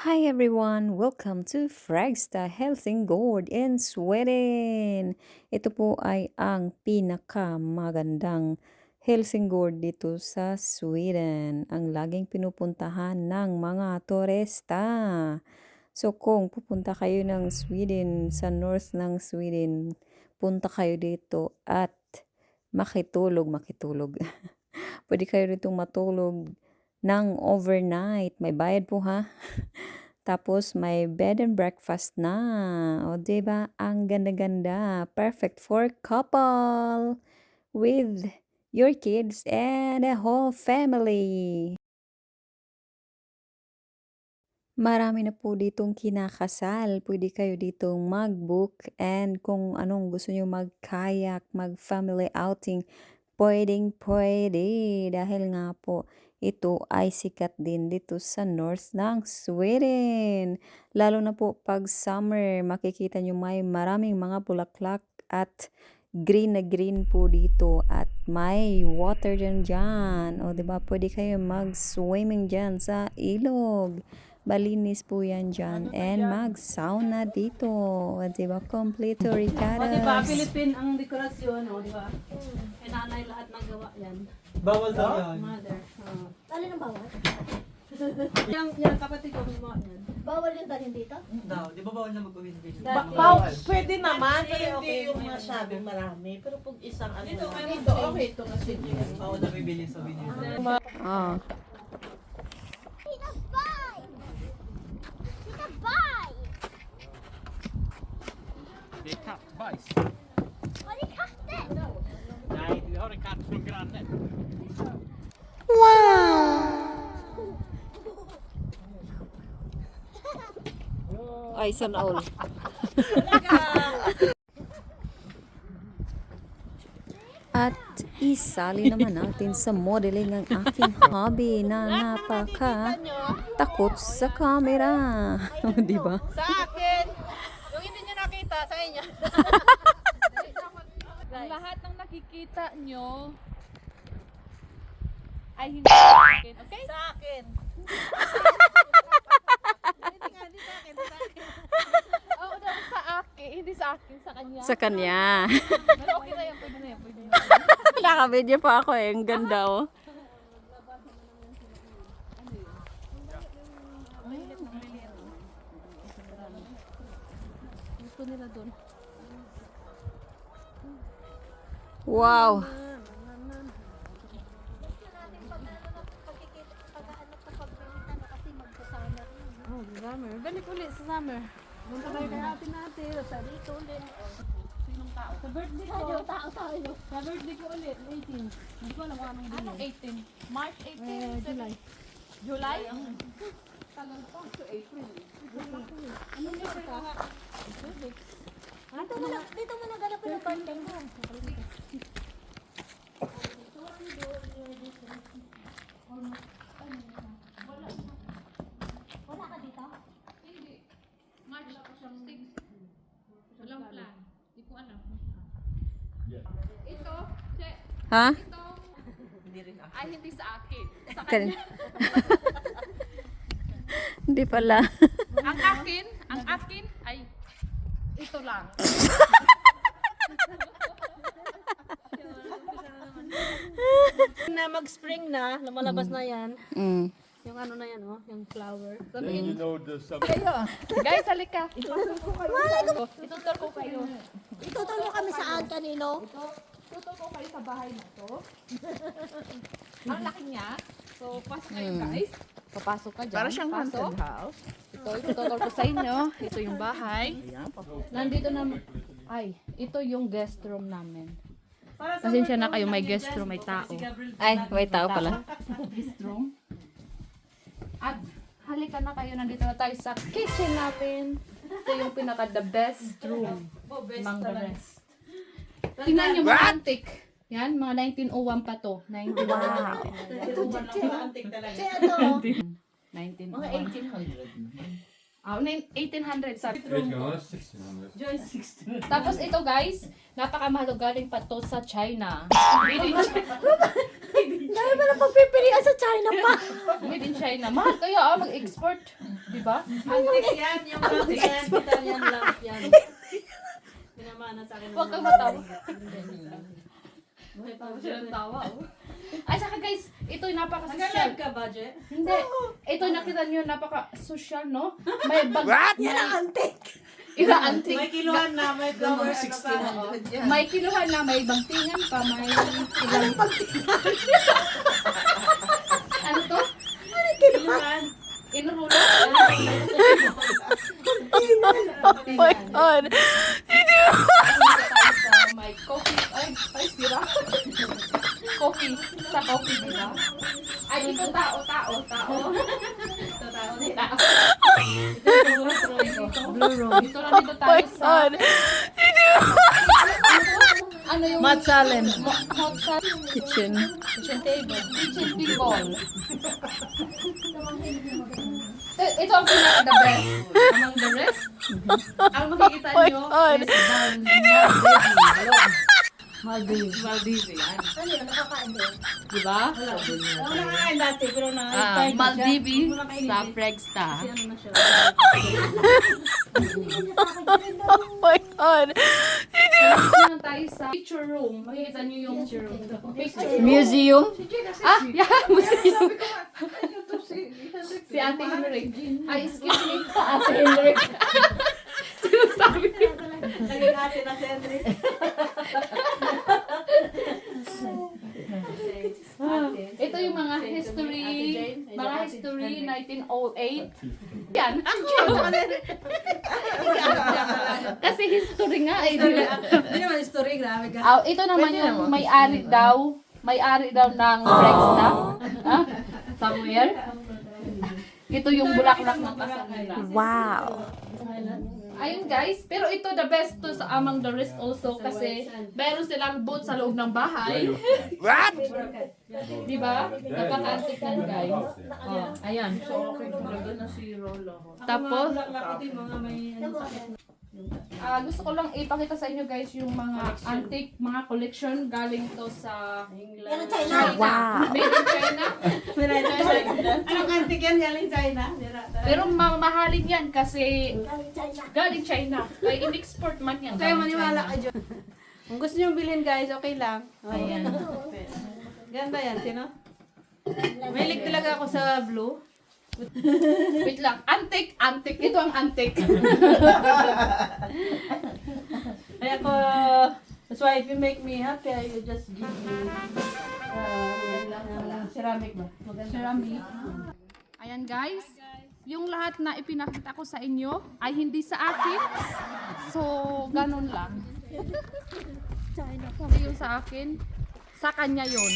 Hi everyone! Welcome to Fragsta Helsingborg in Sweden! Ito po ay ang pinakamagandang Helsingborg dito sa Sweden. Ang laging pinupuntahan ng mga turista. So kung pupunta kayo ng Sweden, sa north ng Sweden, punta kayo dito at makitulog. Pwede kayo dito matulog ng overnight. May bayad po ha. Tapos may bed and breakfast na. O 'di ba? Ang ganda-ganda. Perfect for couple with your kids and a whole family. Marami na po ditong kinakasal. Pwede kayo ditong mag-book and kung anong gusto niyo mag-kayak, mag-family outing, puwedeng-puwede dahil nga po ito ay sikat din dito sa north ng Sweden. Lalo na po 'pag summer, makikita niyo may maraming mga bulaklak at green na green po dito at may water diyan. O 'di ba, puwede kayo mag-swimming diyan sa ilog. Malinis po yan diyan and mag-sauna dito. O 'di ba, kompleto O, di ba? Ricaras. Philippine ang dekorasyon, o, di ba? Kay nanay lahat nagawa yan. Bawal daw yan. Mother. Alin ang bawal? Yung kapatid ko gumawa yan. Bawal yung dalhin dito? Daw, di ba bawal na mag-uwi ng video? Pwede naman, pero hindi yung masyadong marami. Pero pag isang ano Dito, lang. dito, okay. Ito kasi. Bawal na bibili sa video. Oh. Det är kattbajs. Nej, vi har en katt från grannen. Ay, sana all. At isali naman natin sa modeling ang aking hobby na napaka takot sa camera. Di ba? Sa akin! Yung hindi nyo nakita, sa inyo. Lahat ng nakikita nyo ay hindi sa akin, okay? Sa akin. Oo, dapat sa akin, hindi sa akin, sa kanya. Sa kanya. Pero okay na yan, pwede na yan, pwede na yan. Naka-video pa ako eh. Ang ganda oh. Gusto nila doon. Wow. Oh, summer. Balik ulit sa summer. Punta tayo kay ate natin. Sa dito ulit. Sinong tao? Sa birthday ko. Tao tayo. Sa birthday ko ulit. 18. Hindi ko alam kung anong Anong day. 18? March 18? July. July? Tagal pa. So April. Dito mo na ganapin ang birthday mo. Wala ka dito? Hindi. March 6. Walang plan. Hindi ko alam. Ito, Ha? ito, ay hindi sa akin. Sa Kan- kanya. Hindi pala. Ang akin ay ito lang. Na mag-spring na, lumalabas na yan. Mm. Yung ano na yan, oh, yung flower. You know the Guys, halika. Itutol ko kayo. Itutulong kami saan kanino? Tutol ko kayo sa bahay na to. Ang laki niya. So, pasok kayo guys. Papasok ka dyan. Para siyang haunted house. Ito, itutol ko sa inyo. Ito yung bahay. Nandito na, ay, ito yung guest room namin. Pasensya na kayo, may guest room, may tao. Ay, may tao pala. Guest room. At halika na kayo, nandito na tayo sa kitchen natin. Ito yung pinaka the best room. Among the rest. Tingnan nyo mga antique. Yan, mga 1901 pa to. 1901. Antik talaga. Kaya ito, 1901. Mga 1800. 1800 sa Tapos ito guys, napakamahal galing pa to sa China. Ay, wala pagpipilian sa China pa. Made in China. Mahal kaya mag-export. Di ba? Antik yan, yung lamp yan, Italian lamp yan. Pinamana sa akin. Huwag kang matawa. Buhay pa siya ng tawa, oh. Ay, saka guys, ito'y napaka-social. Nag-live ka, budget? Hindi. Ito nakita niyo napaka-social, no? May bag. Yan ang antik. Ina-antik. May kiluhan na, may flower, May kiluhan na, may bangtingan pa, may ilang ano to? kiluhan. Inurulo? Oh my God. May coffee. Ay, sira. Coffee. Sa coffee, di ba? Ay, ito tao. Blue room. Dito lang dito tayo sa... Ano yung... Mat Salem. Hot salem. Kitchen. Kitchen table. Kitchen table. Ito ang pinaka-the best. Among the rest, ang makikita nyo is Maldives. Yan. Ano yun, nakakain din. Diba? Ako nakakain dati, pero Maldives sa Fregsta. ano na siya. Oh my God. Dito tayo sa picture room. Makikita nyo yung picture room. Museum. Yeah, museum. Si Ate Henrik. Ay, excuse me. Ate Henrik. Sinasabi ko. Naging ate na si Henry. Ito yung mga history, 1908. Yan. Kasi history nga eh. Hindi naman story, grabe ka. Ito naman yung may-ari daw. May-ari daw ng Fregsta. Somewhere. Ito yung bulaklak ng kasal nila. Wow. Ayun guys, pero ito the best to sa among the rest also kasi meron silang boat sa loob ng bahay. What? Di ba? Napaka-antik yan guys. Ayan. So okay talaga na si Rolo. Tapos, mga may ano sa gusto ko lang ipakita sa inyo guys yung mga antique, mga collection galing to sa Yan ang China. Wow. Made in China. Anong antik yan galing China? Pero mamahalin yan kasi Galing China. galing China. Kaya in-export man yan. Kaya galing maniwala China. ka dyan. Kung gusto nyo bilhin guys, okay lang. Ayan. Ganda yan, sino? Mahilig talaga ako sa blue. Wait lang. Antique. Ito ang antique. Kaya ko, that's why if you make me happy, you just give me ceramic ba? Ceramic. Ayan guys. Yung lahat na ipinakita ko sa inyo ay hindi sa akin. So, ganun lang. Hindi yung sa akin. Sa kanya yun.